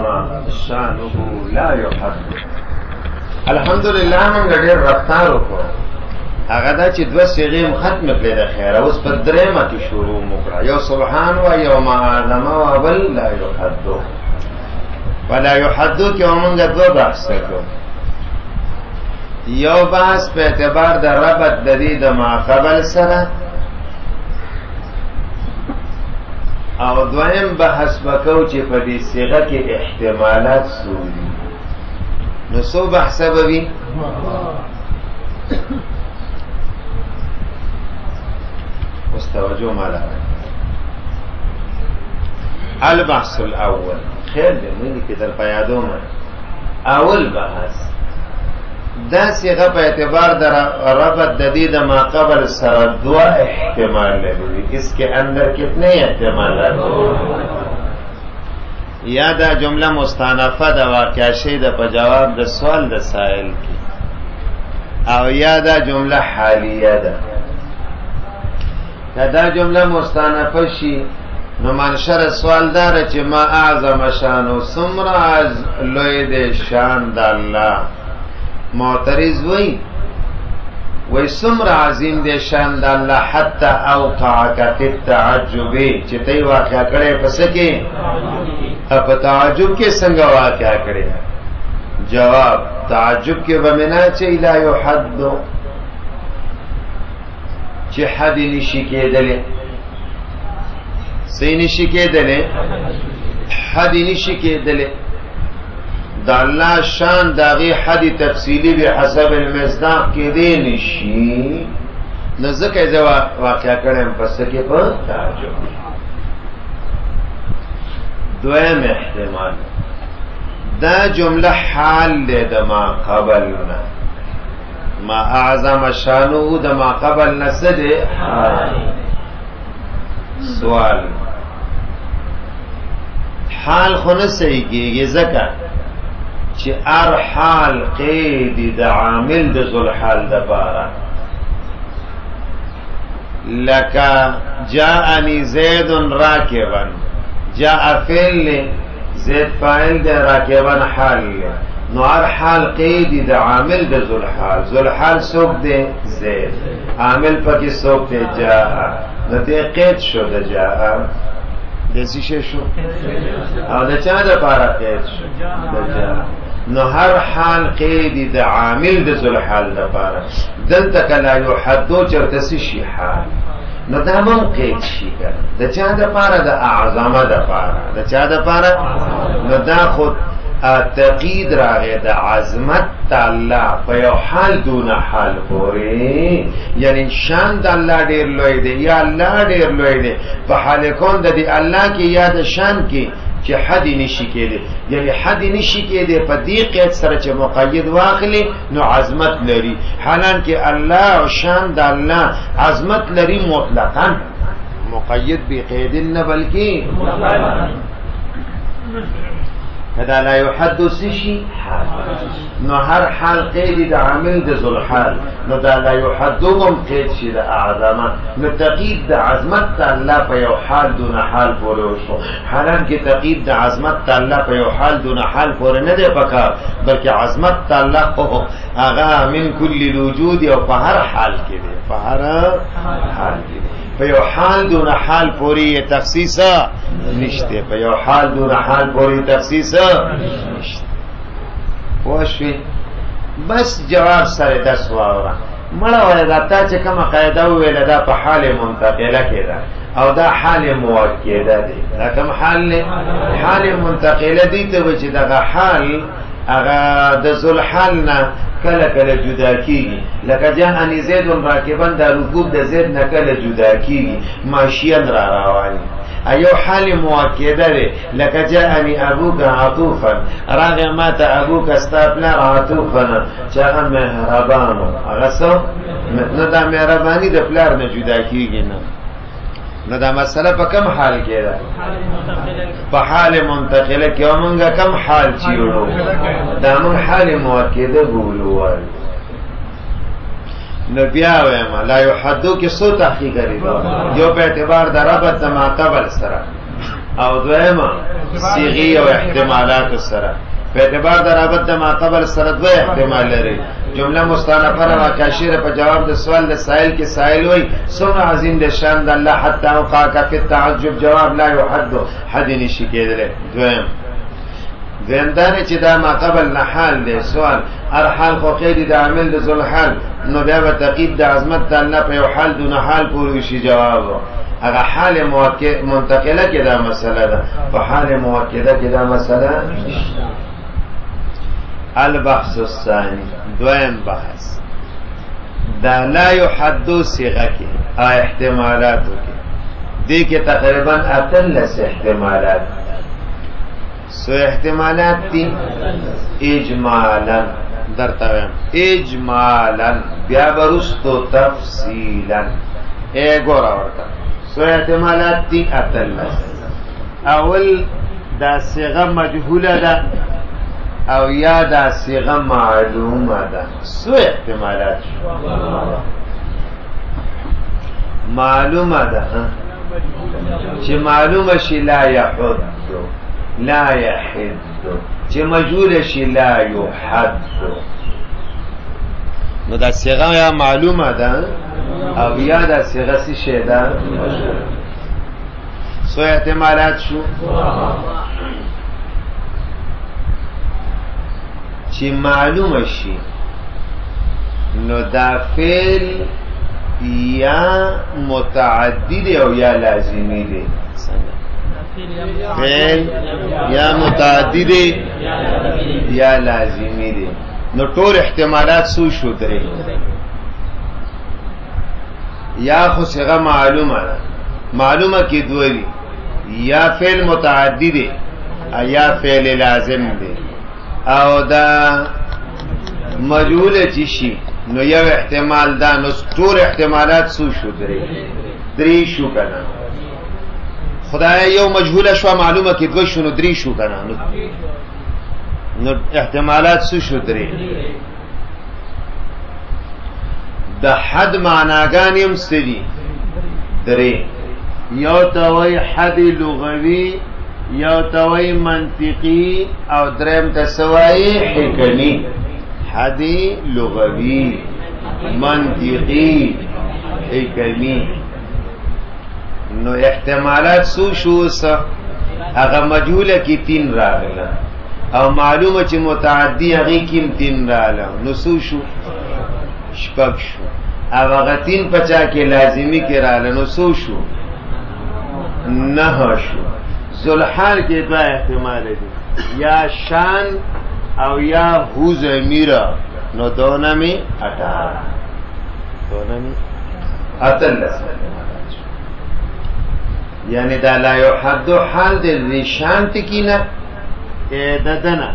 شانه لا يحد. الحمدلله موږ ډېر رفتار وکړو. هغه دا چې دوه صيغې ختم کړې د خیر اوس په درېمه کې شروع وکړه. یو سبحان و یو معظمه و بل لا يحد. ولا يحد کې موږ دوه بحث وکړو. یو بحث په اعتبار د ربط د دې د ما قبل سره او دویم بحث وکاو چې په دې صيغه کې احتمالات سوري نو سو بحث به مستوجو مالا البحث الاول خیر دې مې کې در پیادو ما اول بحث دا صيغه په اعتبار در ربط د دې د ما قبل سره دوا احتمال لري. इसके अंदर कितने احتمالات یا دا جمله مستانفه د واقع شی د په جواب د سوال د سائل کی او یا دا جمله حالیه ده. دا جمله مستانفه شي نو منشر سوال دار چې ما اعظم شانو سمرا از لوی د شان د الله. معترض وی سمر عظیم دے شان دا اللہ حتی اوقعکا فی التعجبی چی تی واقع کرے پسکے اپا تعجب کے سنگا واقع کرے. جواب تعجب کے بمنا چی لا یحدو چی حد نشی کے دلے سی نشی کے دلے حد نشی کے دلے دا اللہ شان داغی حد تفصیلی بحسب المصداق کی دی نشی نزک ایزا واقعہ کریں پس کے پر تعجب. دویم احتمال دا جملہ حال دے دا ما قبلنا ما اعظم شانو دا ما قبل نسد حال. سوال حال خونسی کی زکا چې ار حال قید د عامل د ذل حال د بارا لکا جاءنی زید راکبا جاء فعل زید فاعل د راکبا حال نو ار حال قید د عامل د ذل حال سوق د زید عامل پکې سوق د جاء نو ته قید شو د جاء دسی شو او د چا د بارا قید شو د جاء نو هر حال قید د عامل د ذل حال د پاره دلته کلا یو حدو چرته شي حال نو دا مون قید شي کنه د چا د پاره د اعظمه د پاره د چا د پاره نو دا خود تقید راغی د عظمت تعالی په یو حال دون حال پورې یعنی شان د الله ډیر لوی دی یا الله ډیر لوی دی په حال کون د الله کې یا د شان کې چې حد نشي کېده یعنی حد نشي کېده په دې قید سره چې مقید واخلي نو عظمت لري. حالان کې الله او شان د الله عظمت لري مطلقاً مقید بقید نه بلکې هذا لا يحدث شيء نو هر حال قید د عامل د ذل حال نو دا لا يحدثهم قید شي د اعظمه نو تقید د عظمت الله په یو حال دون حال پورې وشو. حالان کې تقید د عظمت الله په یو حال دون حال پورې نه دی پکار بلکې عظمت الله او هغه من کل الوجود او په هر حال کې دی په هر حال کې په یو حال دون حال پورې تخصیص نشته په یو حال دون حال پورې تخصیص نشته. وشوي بس جواب سره د سوال مړه ولدا چې کومه قاعده ویل دا په حال منتقله کېده او دا حال موکده دی. دا کوم حال نه حال منتقله دی ته چې دغه حال هغه د ذل حال نه کله کله جدا کیږي لکه جاءنی زید راکبا دا رکوب د زید نه کله جدا کیږي ماشین را رواني ایو حال موکده ده لکه جاءنی ابوک عطوفا راغه ماته ابوک استاپلا عطوفا چاغه مهربانو هغه سو نه دا مهربانی د پلار نه جدا کیږي نه دا مسله په کم حال کې ده په حال منتقله کې ومنګه کم حال چیړو دا مون حال موکده بولو نو بیا وایم لا یحدو کې سو تحقیق لري یو په اعتبار د ربط ما قبل سره او دویمه صیغی او احتمالات سره په اعتبار د رابط د ما قبل سره دوه احتمال لري جمله مستانفه را کاشره په جواب د سوال د سائل کې سائل وای سمع عظیم د شان د الله حتی وقع فی التعجب جواب لا يحد حد نشي کېدل دویم زندانه چې دا ما قبل نه حال دی سوال هر حال خو خیری د عامل د ذل حال نو بیا به تقید د عظمت د الله په یو حال دون حال پورې شي جواب هغه حال منتقله کې دا مسله ده په حال موکده کې دا مسله البحث الثاني دویم بحث دا لا يحد صيغه کې احتمالات کې دې کې تقریبا اتلس احتمالات سو احتمالات دي اجمالا درته اجمالا بیا برستو تفصیلا ګور ورته سو احتمالات دي اتلس اول دا صيغه مجهوله ده او یا دا صيغه معلومه ده سو احتمالات معلومه ده چې معلومه شي لا يحد لا يحد چې مجهول شي لا يحد نو دا صيغه یا معلومه ده او یا دا صيغه څه شي ده سو احتمالات شو چې معلومه شي نو دا فعل یا متعدی او یا لازمی دی فعل یا متعدی یا لازمی دی نو ټول احتمالات سو شو درې یا خو صيغه معلومه ده معلومه کې دوی یا فعل متعدی دی یا فعل لازم دی او دا مجهول چې شي نو یو احتمال دا نو ټول احتمالات سو شو درې شو کنه خدای یو مجهول شو معلومه کې دوی شو نو درې شو کنه نو احتمالات سو شو درې د حد معناګان هم ستدي درې یو توي حد لغوي یو توي منطقي او دریم تسوي حکمی حد لغوي منطقي حکمی نو احتمالات سو شو هغه مجهوله کې 3 راغله او معلومه چې متعدی هغه کې 3 راغله نو سو شو شپږ شو او هغه 3 پچا کې لازمی کې راغله نو سو شو نه شو ذل حال کې دوه احتمال دي یا شان او یا هو ضمیر نو دونه می 18 دونه می اتلس یعنی دا لا يحد حال د شان تکینه ددنه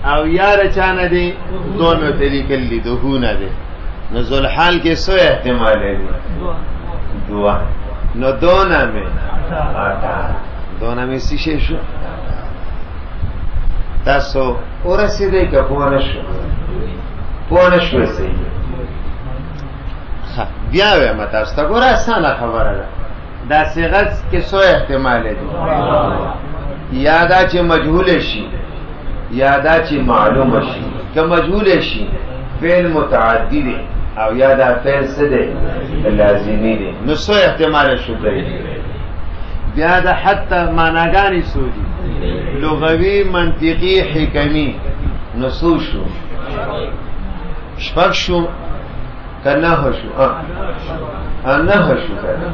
او یا رچانه دي دونه طریقې لیدونه دي نو ذل حال کې سو احتمال دي دوا نو دونه می 18 دونه می سی شو تاسو ورسېدې که پوه نشو سي بیا وایم تاسو ته ګوره اسانه خبره ده دا صيغه کې څو احتمال دي یا دا چې مجهول شي یا دا چې معلوم شي که مجهول شي فعل متعدی دی او یا دا فعل څه دی لازمی دی نو څو احتمال شو دی بیا دا حتی معناګانې څو دي لغوي منطقي حکمی نصوص شو شپږ شو کنه شو نه شو کنه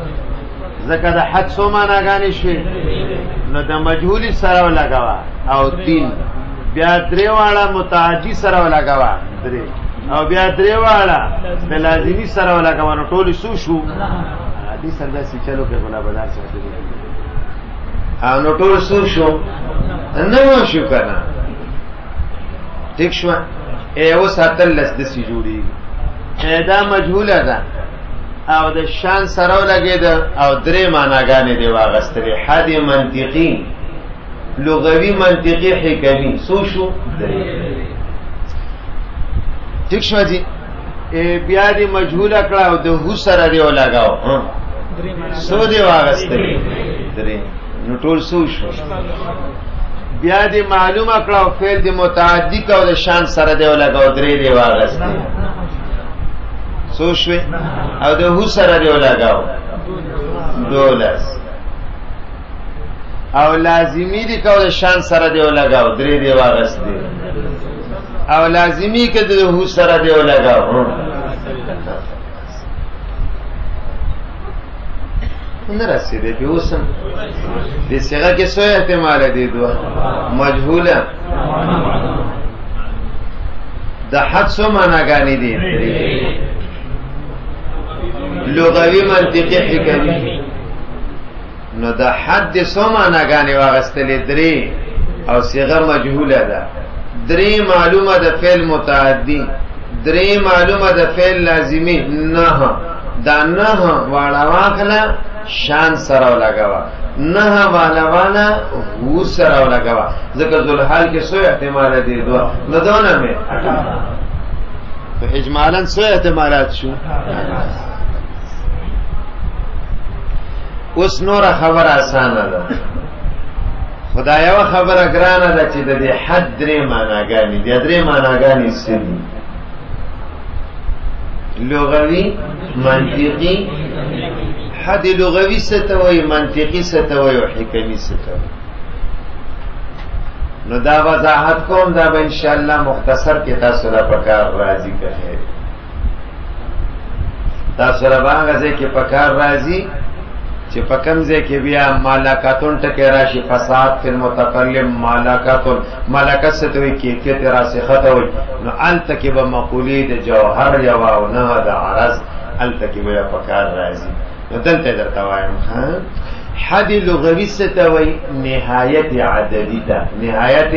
ځکه د حد څو معناګانې شوې نو د مجهول سره ولګوا او 3 بیا درې واړه متعدی سره ولګوا 3 او بیا درې واړه د لازمی سره ولګوا نو ټول شو دې سره داسې چلو کې غلا بدار ساتي نو ټول شو نه شو کنه ٹھیک شو او ساتل لس د سی جوړي دا مجهوله ده او د شان سره لګید او درې معناګانې دی واغستري حد منطقي لغوي منطقي حکمی شو درې ٹھیک شو جی بیا دې مجهوله کړه او د هو سره دی لګاو سو دی واغستري درې نو ټول سو شو بیا دې معلومه کړو فعل دې متعدی کو د شان سره دی ولګاو درې دی واغسته سو شو او د هو سره دی ولګاو دولس او لازمی دی کو د شان سره دی ولګاو درې دی واغسته او لازمی کې د هو سره دی ولګاو نه رسیدې په اوسم د صيغه کې څو احتمال دي دوه مجهوله د حد څو معناګانې دي لغوي منطقي حکمي نو د حد څو معناګانې واغستلې درې او صيغه مجهوله ده درې معلومه د فعل متعدي درې معلومه د فعل لازمي نه دا نه واړه واخله شان سره لګوا نه والا هو سره لګوا ځکه ذل حال کې څو احتمال دي دوه نو دونه مې تو اجمالاً څو احتمالات شو اوس نور خبر آسانه ده خدای یو خبره ګرانه ده چې د دې حد درې معناګانې دي درې معناګانې سړي لغوي منطقي حد لغوي ستوي منطقي ستوي او حکمي ستوي نو دا وضاحت کوم دا به ان شاء الله مختصر کې تاسو را پکار راځي کوي تاسو را باندې کې پکار راځي چې پکمزه کې بیا مالاکاتون ټکه راشي فساد فی المتکلم مالاکاتون مالاکت ستوي کیفیت راسخه وي نو التکب مقولی د جوهر یوا او نه د عرض التکب یا پکار راځي نو دلته درته وایم حد لغوی ستوي نهایت عددی ده نهایت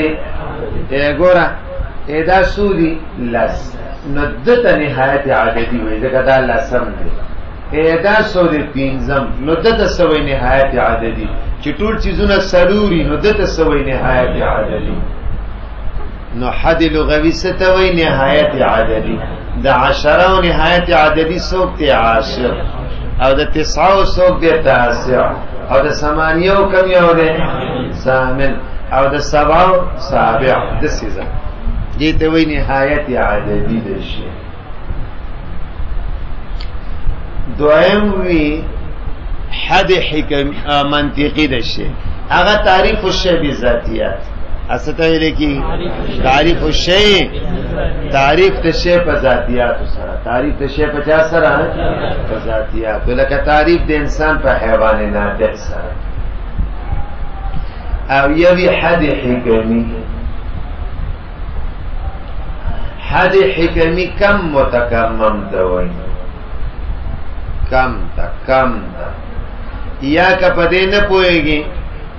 ګوره ادا سودی لس نو دته نهایت عددی وي ځکه دا لسم دی ادا سودی پینځم نو دته سوي نهایت عددی چې ټول چیزونه سلوري نو دته سوي نهایت عددی نو حد لغوی ستوي نهایت عددی د 10 نهایت عددی سوکته عاشر او د 9 سوکته تاسع او د 8 کم یو ده ثامن او د 7 سابع د سیزه دې ته وی نهایت عددی ده شي دویم وی حد حکم منطقی ده شي هغه تعریف الشی بذاتیات استه لیکي تعریف الشی تعریف د شی په ذاتیات سره تعریف د شی په چا سره په ذاتیات لکه تعریف د انسان په حیوان ناطق سره او یوی حد حکمی حد حکمی کم متکمم دوی کم تا یا که پدې نه پويږي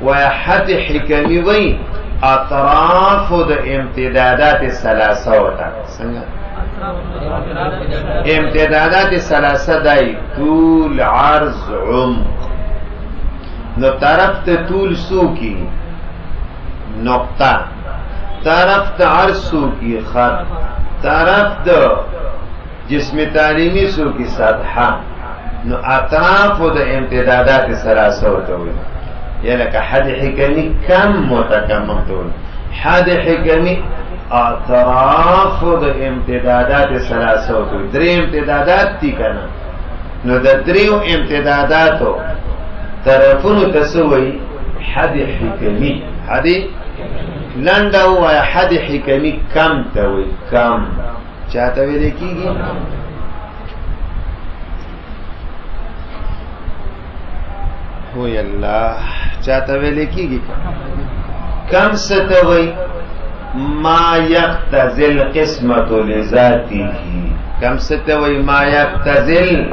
وای حد حکمی وای اطراف د امتدادات ثلاثه وتا څنګه امتدادات ثلاثه دای طول عرض عمق نو طرف ته طول سو کی نقطه طرف ته عرض سو کی خط طرف ته جسم تعلیمی سو کی سطحه نو اطراف د امتدادات ثلاثه وتا وي یا لکه حد حکمی کم متکمم تول حد حکمی اطراف د امتدادات ثلاثه وتا درې امتدادات دي کنه نو د دریو امتداداتو طرفونو تسوي حد حکمی حد لنډه او حد حکمی کم توي کم چاته ویل کیږي وی الله چاته ویل کیږي کم ستوي ما يقتضي القسمه لذاته کم ستوي ما يقتضي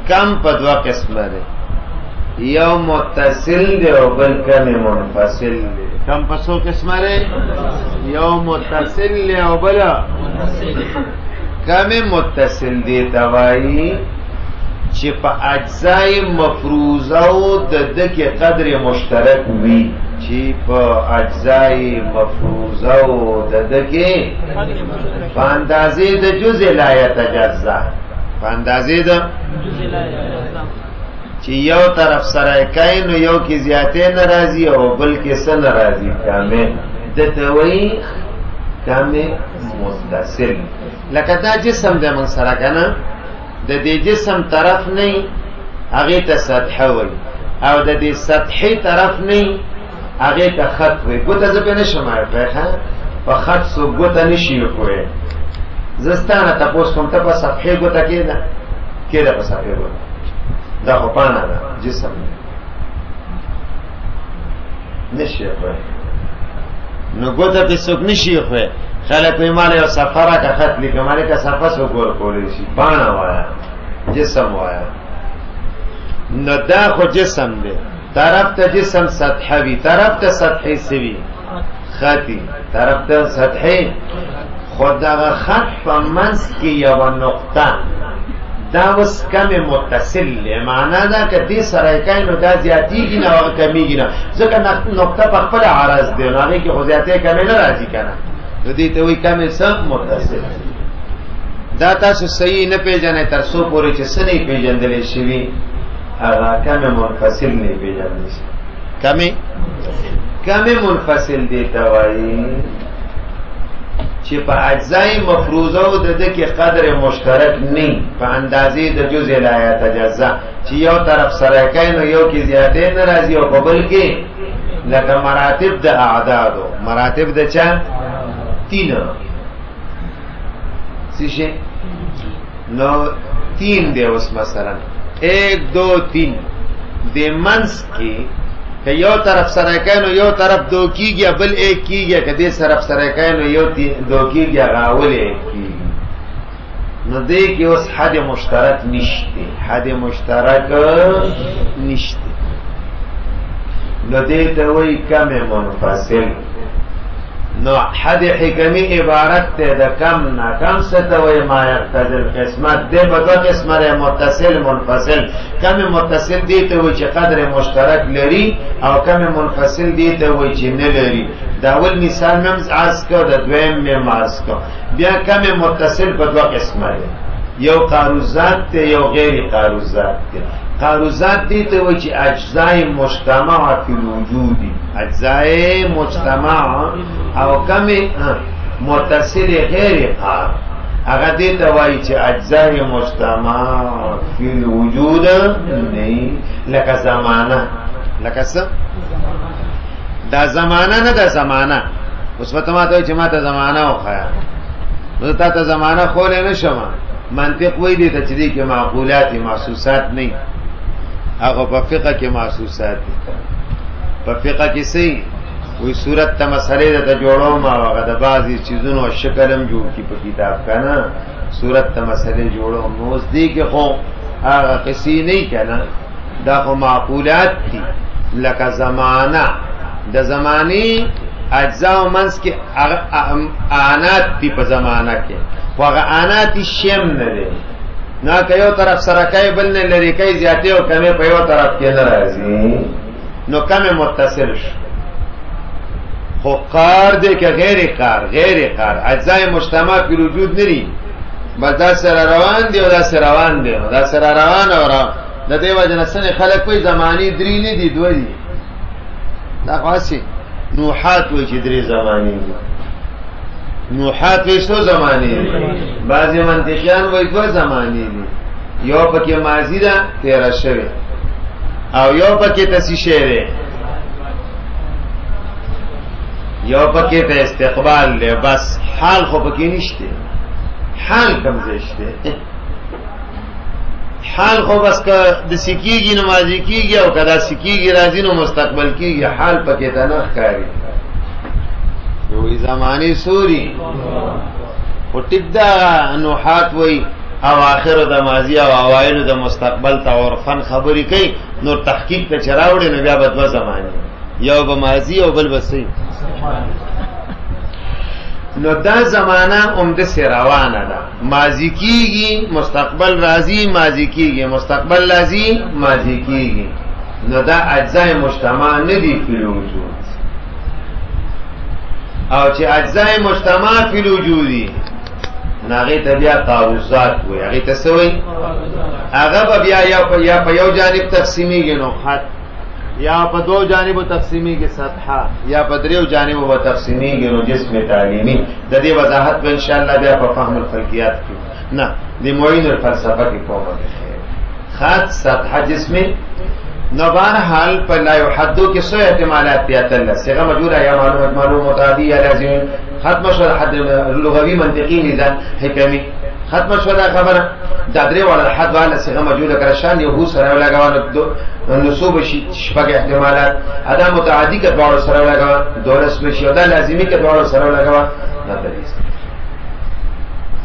کم په دوا قسمه ده یو متصل دی او بل کم منفصل دی کم په څو قسمه ده یو متصل دی او بل کم متصل دی توای چې په اجزای مفروضه او د دغه قدر مشترک وي چې په اجزای مفروضه او د دغه په اندازې د جزء لا يتجزا په اندازې د جزء لا يتجزا چې یو طرف سره کوي نو یو کې زیاتې ناراضي او بل کې څه ناراضي کامل دته وایي کامل متصل. لکه دا جسم د من سره کنه د دې جسم طرف نه هغه ته سطح وایي او د دې سطحي طرف نه هغه ته خط وایي. ګوته زه په نشم عارفه په خط سو ګوته نشي کوی. زستانه تاسو کوم ته په صفحه ګوته کېده په صفحه ګوته دا خو پانا ده جسم نشي کوی نو ګوته په څوک نشي کوی. خلک یې مال یو سفره کا خط لیکه مال کا صفه سو ګور کولی شي پانا وایا جسم وایا. نو دا خو جسم دی طرف ته جسم سطحوي طرف ته سطحي سوي خطي طرف ته سطحي خود دا خط په منځ کې یو نقطه دا اوس کم متصل له معنا دا کدي سره کای نو دا زیاتیږي نه او کمیږي نه ځکه نقطه په خپل عرض دی نو هغه کې خو زیاتې کمې نه راځي کنه نو دې ته وی کم سم متصل. دا تاسو صحیح نه پیژنئ تر څو پورې چې سنې پیژندلې شي هغه کم منفصل نه پیژندل شي. کم منفصل دی ته وایي چې په اجزای مفروضه د دې کې قدر مشترک نه په اندازې د جزء لا یتجزا چې یو طرف سره کین نو یو کې زیاتې ناراضي او په بل کې لکه مراتب د اعداد مراتب د چا تین څه نو تین دی اوس مثلا 1 2 3 د منس کې که یو طرف سره کین نو یو طرف دو کیږي بل ایک کیږي کدی طرف سره کین نو یو دو کیږي غاول ایک کیږي نو دې کې اوس حد مشترک نشته حد مشترک نشته نو دې ته وایي کم منفصل. نو حد حکمی عبارت ته د کم نه کم ستوي ما یقتضي القسمت دې په دوه قسمه متصل منفصل. کم متصل دې ته وایي چې قدر مشترک لري او کم منفصل دې ته وایي چې نه لري. دا اول مثال مې عرض کړ د دویم مې عرض کړ. بیا کم متصل په دوه قسمه دي یو قاروزات ته یو غیر قاروزات ته. قاروزات دي ته وایي چې اجزای مجتمع فی الوجود اجزای مجتمع او کم متصل غیر قار هغه دې ته وایي چې اجزای مجتمع فی الوجود نه لکه زمانه لکه څه دا زمانه نه دا زمانه اوس په تماته چې ماته زمانه وخایا نو ته زمانه خو نه نشم منطق وایي دې ته چې دې کې معقولات محسوسات نه هغه په فقہ کې محسوسات دي. په فقہ کې سي وی صورت ته مسئله ته جوړو ما هغه د بعضی چیزونو شکلم جوړ کی په کتاب کنه صورت ته مسئله جوړو نو دې کې خو هغه قصې نه کنه دا خو معقولات دي لکه زمانہ د زمانی اجزاء منس کې آنات دي په زمانہ کې خو هغه آنات شیم نه دي نه که یو طرف سره کوي بل نه لري کوي زیاتې او کمې په یو طرف کې نه راځي نو کم متصل شو. خو قار دی که غیر قار اجزای مجتمع فی الوجود نری بس دا سره روان دی او دا سره روان دی دا سره روان او روان د دې وجه نه سن خلک کوئی زمانی درې نه دي دوی دا خاصه نوحات وایي چې درې زمانی دي نوحات وایي څو زمانی دي بعضی منطقيان وایي دوه زمانی دي یو پکې ماضی ده تیر شوی او یو پکې تسیشه یو پکې ته استقبال له بس حال خو پکې نشته حال کم زیشته حال خو بس که د سکیږي نمازی کیږي او کدا سکیږي راځي نو مستقبل کیږي حال پکې ته نه ښکاري یو زمانی سوري او ټیک دا نوحات وای او اخر د ماضی او اوایل د مستقبل ته عرفن خبري کوي نو تحقیق ته چراوړي نو بیا به دوه زمانه یو به ماضی او بل بسې نو دا زمانہ عمده سے روانه ده ماضی کیږي مستقبل راضی ماضی کیږي مستقبل راضی ماضی کیږي نو دا اجزای مجتمع نه دي په وجود او چې اجزای مجتمع په وجودي ناغه ته بیا تعوذات وي هغه ته سوي هغه بیا یا په یو جانب تقسیمیږي نو خط یا په دو جانبو تقسیمیږي سطحه یا په دریو جانبو تقسیمیږي نو جسم تعلیمی د دې وضاحت به ان شاء الله بیا په فهم الفلکیات کې نه د معین الفلسفه کې کومه خط سطحه جسم نو بہرحال پر لا یحدو کی سو احتمالات پیات اللہ صیغہ مجورہ یا معلوم متعدی یا لازم ختم شد حد لغوی منطقی نظام حکمی ختم شد خبر دادرے والا حد والا صیغہ مجورہ کرشان یہو سراو لگوان نصوب شپک احتمالات ادا متعدی کا دوار سراو لگوان دولس بشی ادا لازمی کا دوار سراو لگوان نتریس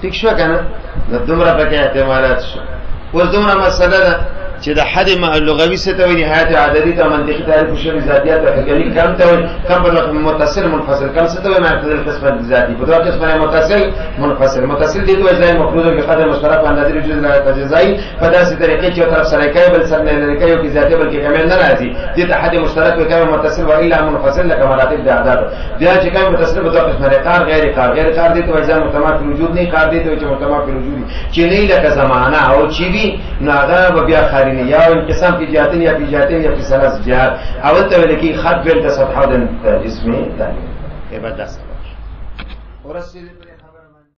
ٹھیک شو کنا دمرا پکے احتمالات شو اس دمرا مسئلہ چې د حد لغوي څه ته وایي نهایت عددي ته منطقي تعریف شوی ذاتيات او حقيقي کم ته وایي کم په متصل منفصل کم څه ته وایي معتدل قسمت ذاتي په دوه قسمه متصل متصل دي دوه ځای مفروض کې قدر مشترک اندازې جزء لا تجزای په داسې طریقې چې یو طرف سره کوي بل سره نه کوي او کې ذاتي بلکې کامل نه راځي دي ته حد مشترک وکړي متصل والا منفصل لکه مراتب د اعداد بیا چې کوم متصل په دوه قسمه قار غیر قار دي ته ځای متمات وجود نه قار دي ته چې متمات وجود چې نه لکه زمانہ او چې وی ناغه بیا خاري یا انقسام کی جاتے یا پی جاتے یا پی ثلاث جہات اول تو لیکن خط بیل کا سطح جسم تعلیم کے بعد 10 اور